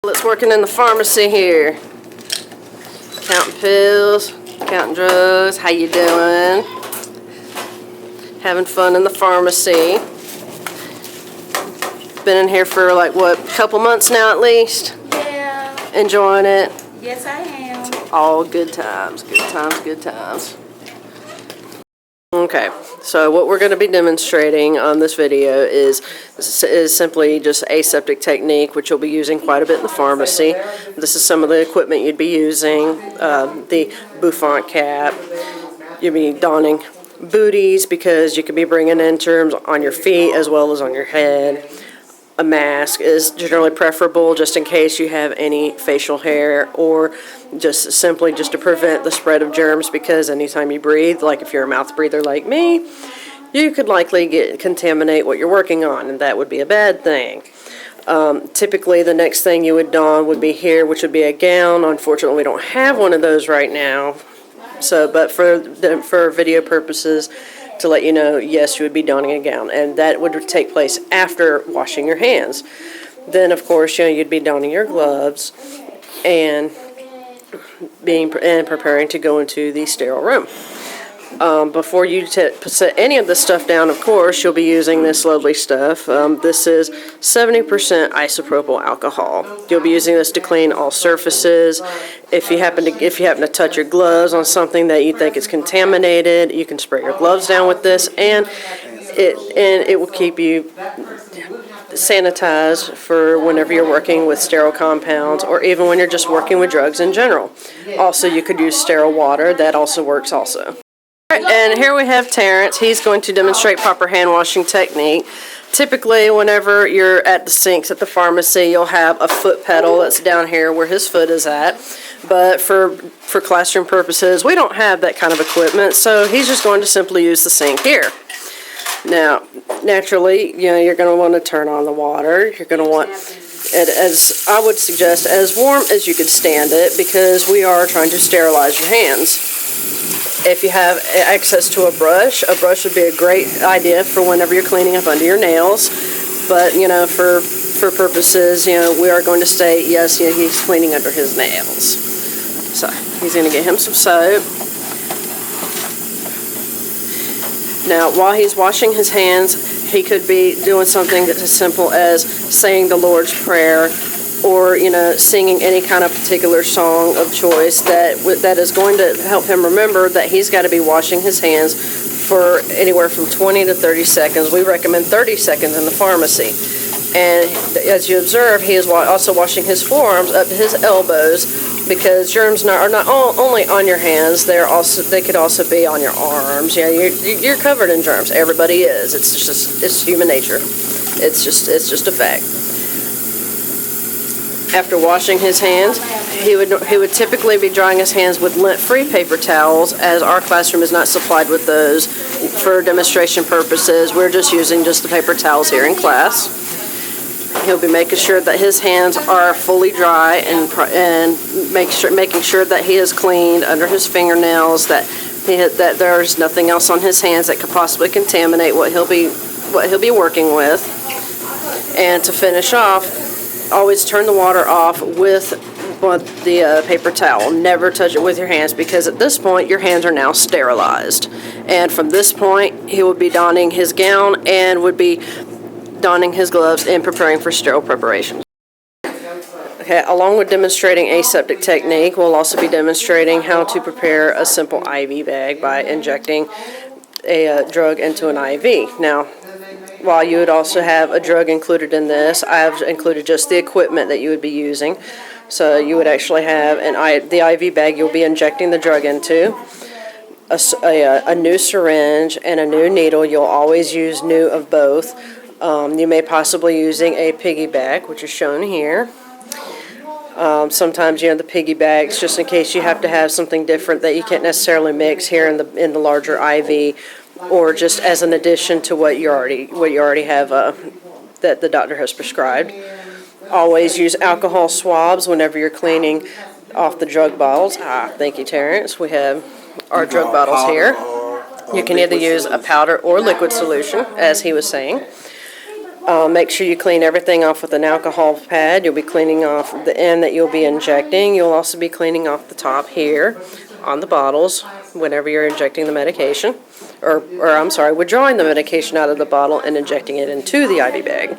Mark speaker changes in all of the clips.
Speaker 1: Let's working in the pharmacy here. Counting pills, counting drugs. How you doing? Having fun in the pharmacy. Been in here for like what, a couple months now at least?
Speaker 2: Yeah.
Speaker 1: Enjoying it?
Speaker 2: Yes, I am.
Speaker 1: All good times, good times, good times. Okay, so what we're going to be demonstrating on this video is simply just aseptic technique, which you'll be using quite a bit in the pharmacy. This is some of the equipment you'd be using, the bouffant cap. You'll be donning booties because you could be bringing in germs on your feet as well as on your head. A mask is generally preferable just in case you have any facial hair, or just simply just to prevent the spread of germs, because anytime you breathe, like if you're a mouth breather like me, you could likely contaminate what you're working on, and that would be a bad thing. Typically the next thing you would don would be here, which would be a gown. Unfortunately, we don't have one of those right now. But for video purposes, to let you know, yes, you would be donning a gown, and that would take place after washing your hands. Then, of course, you'd be donning your gloves and preparing to go into the sterile room. Before you set any of this stuff down, of course, you'll be using this lovely stuff. This is 70% isopropyl alcohol. You'll be using this to clean all surfaces. If you happen to touch your gloves on something that you think is contaminated, you can spray your gloves down with this, and it will keep you sanitized for whenever you're working with sterile compounds, or even when you're just working with drugs in general. Also, you could use sterile water. That also works also. And here we have Terrence. He's going to demonstrate proper hand washing technique. Typically, whenever you're at the sinks at the pharmacy, you'll have a foot pedal that's down here where his foot is at. But for classroom purposes, we don't have that kind of equipment, so he's just going to simply use the sink here. Now, naturally, you're going to want to turn on the water. You're going to want it, as I would suggest, as warm as you could stand it, because we are trying to sterilize your hands. If you have access to a brush would be a great idea for whenever you're cleaning up under your nails. But, for purposes, we are going to state, yes, he's cleaning under his nails. So, he's going to get him some soap. Now, while he's washing his hands, he could be doing something that's as simple as saying the Lord's Prayer, or singing any kind of particular song of choice that is going to help him remember that he's got to be washing his hands for anywhere from 20 to 30 seconds. We recommend 30 seconds in the pharmacy. And as you observe, he is also washing his forearms up to his elbows, because germs are not only on your hands, they could also be on your arms. You're covered in germs. Everybody is. It's human nature. It's just a fact. After washing his hands, he would typically be drying his hands with lint-free paper towels, as our classroom is not supplied with those for demonstration purposes. We're just using the paper towels here in class. He'll be making sure that his hands are fully dry and making sure that he is cleaned under his fingernails, that there's nothing else on his hands that could possibly contaminate what he'll be working with. And to finish off, always turn the water off with the paper towel. Never touch it with your hands, because at this point your hands are now sterilized. And from this point, he would be donning his gown and would be donning his gloves and preparing for sterile preparations. Okay, along with demonstrating aseptic technique, we'll also be demonstrating how to prepare a simple IV bag by injecting a drug into an IV. Now, while you would also have a drug included in this, I have included just the equipment that you would be using. So you would actually have the IV bag you'll be injecting the drug into, a new syringe, and a new needle. You'll always use new of both. You may possibly using a piggyback, which is shown here. Sometimes the piggybacks, just in case you have to have something different that you can't necessarily mix here in the larger IV, or just as an addition to what you already have that the doctor has prescribed. Always use alcohol swabs whenever you're cleaning off the drug bottles. Thank you, Terrence. We have our drug bottles here. You can either use a powder or liquid solution, as he was saying. Make sure you clean everything off with an alcohol pad. You'll be cleaning off the end that you'll be injecting. You'll also be cleaning off the top here on the bottles whenever you're injecting the medication. Or I'm sorry, withdrawing the medication out of the bottle and injecting it into the IV bag.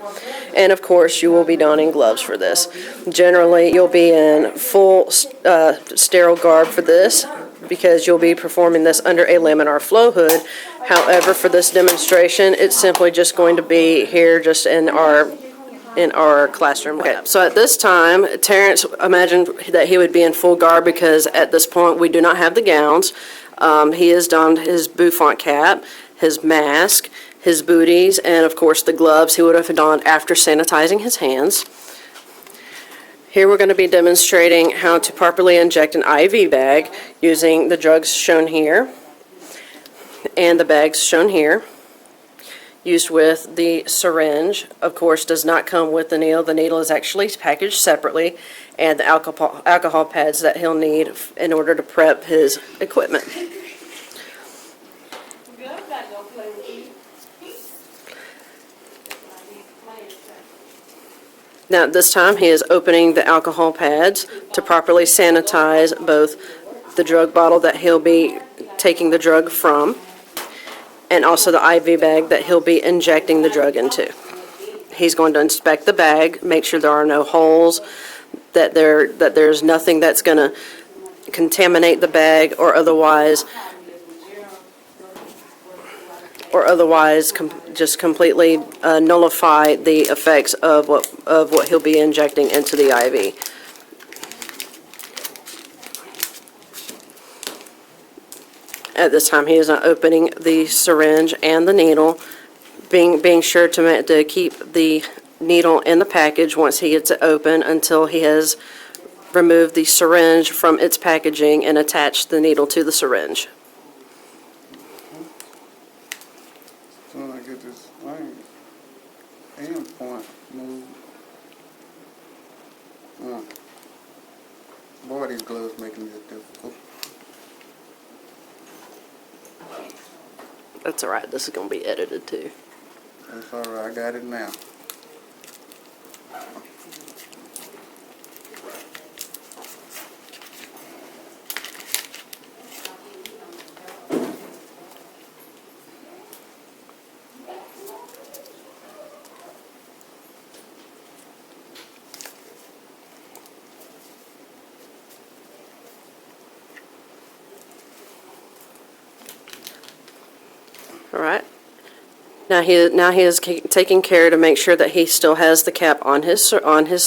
Speaker 1: And of course, you will be donning gloves for this. Generally, you'll be in full sterile garb for this because you'll be performing this under a laminar flow hood. However, for this demonstration, it's simply just going to be here just in our classroom. Okay, so at this time, Terrence imagined that he would be in full garb because at this point we do not have the gowns. He has donned his bouffant cap, his mask, his booties, and of course the gloves he would have donned after sanitizing his hands. Here we're going to be demonstrating how to properly inject an IV bag using the drugs shown here and the bags shown here. Used with the syringe, of course, does not come with the needle. The needle is actually packaged separately, and the alcohol pads that he'll need in order to prep his equipment. Now at this time he is opening the alcohol pads to properly sanitize both the drug bottle that he'll be taking the drug from and also the IV bag that he'll be injecting the drug into. He's going to inspect the bag, make sure there are no holes, that there's nothing that's going to contaminate the bag or otherwise just completely nullify the effects of what he'll be injecting into the IV. At this time, he is not opening the syringe and the needle, being sure to keep the needle in the package once he gets it open until he has removed the syringe from its packaging and attached the needle to the syringe.
Speaker 3: So I get this end point moved. Boy, these gloves making this difficult.
Speaker 1: That's all right. This is going to be edited too.
Speaker 3: That's all right. I got it now.
Speaker 1: All right. Now he is taking care to make sure that he still has the cap on his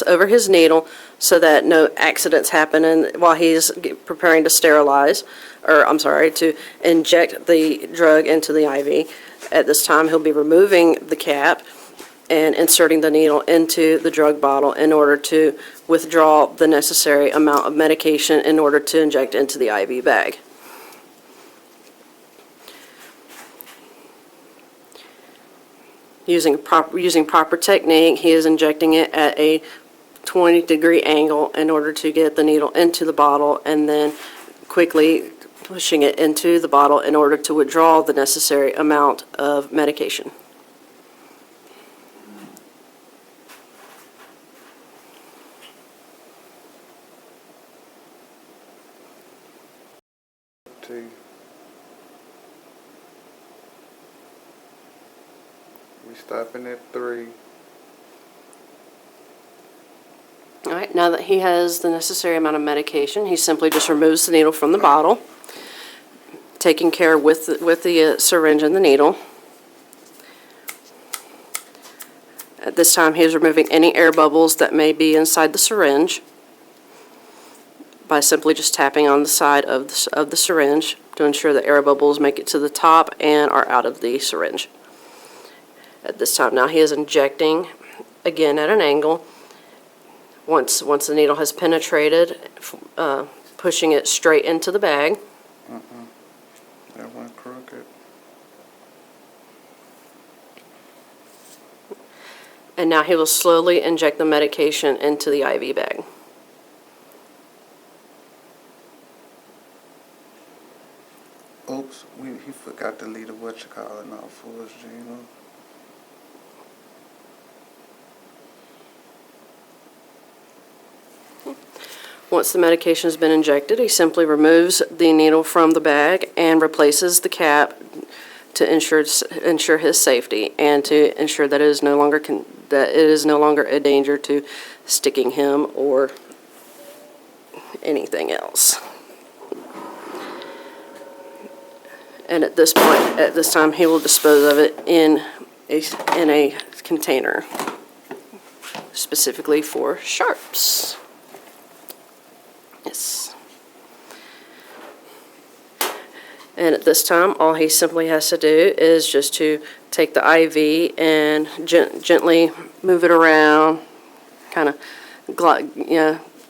Speaker 1: over his needle, so that no accidents happen while he's preparing to sterilize, or I'm sorry, to inject the drug into the IV. At this time, he'll be removing the cap and inserting the needle into the drug bottle in order to withdraw the necessary amount of medication in order to inject into the IV bag. Using proper technique, he is injecting it at a 20-degree angle in order to get the needle into the bottle and then quickly pushing it into the bottle in order to withdraw the necessary amount of medication.
Speaker 3: We stopping at 3.
Speaker 1: All right, now that he has the necessary amount of medication, he simply just removes the needle from the bottle, taking care with the syringe and the needle. At this time, he is removing any air bubbles that may be inside the syringe by simply just tapping on the side of the syringe to ensure that air bubbles make it to the top and are out of the syringe. At this time now he is injecting again at an angle. Once the needle has penetrated, pushing it straight into the bag.
Speaker 3: That went crooked.
Speaker 1: And now he will slowly inject the medication into the IV bag.
Speaker 3: Oops, he forgot to leave the whatchamacallit off for us, Gino.
Speaker 1: Once the medication has been injected, he simply removes the needle from the bag and replaces the cap to ensure his safety and to ensure that it is no longer a danger to sticking him or anything else. And at this time, he will dispose of it in a container, specifically for sharps. Yes. And at this time, all he simply has to do is just to take the IV and gently move it around, kind of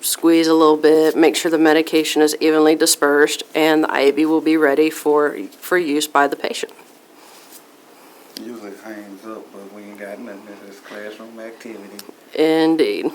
Speaker 1: squeeze a little bit, make sure the medication is evenly dispersed, and the IV will be ready for use by the patient.
Speaker 3: Usually hands up, but we ain't got nothing. This is classroom activity.
Speaker 1: Indeed.